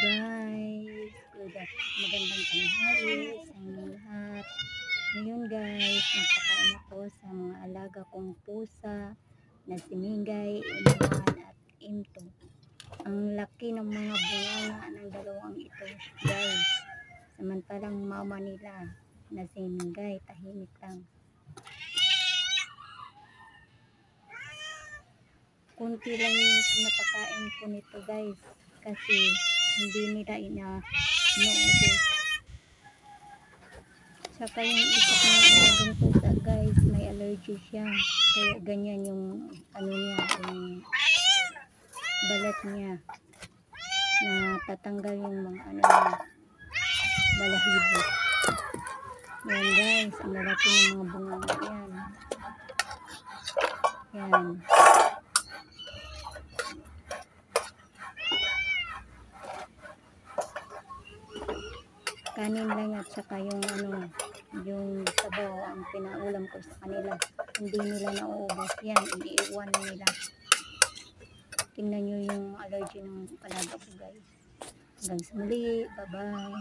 guys, magandang tanghali sa inyong lahat. Ngayon guys, napakain ako sa mga alaga kong pusa na si Mingay, Iman at Imto. Ang laki ng mga bunganga ng dalawang ito guys. Samantalang mama nila na si Mingay tahimik lang. Kunti lang yung pinapakain ko nito guys kasi hindi nila inaubos. Saka yung isa kong alagang pusa guys, may allergy siya, kaya ganyan yung niya, yung balat niya, na tatanggal yung mga niya, balahibo. Yan guys, ang lalaki ng mga bunganga yan. Yan. Kanin lang at saka yung yung sabaw ang pinaulam ko sa kanila. Hindi nila nauubos yan, iniiwan nila. Tingnan nyo yung allergy ng alaga ko guys. Hanggang sa muli, bye bye.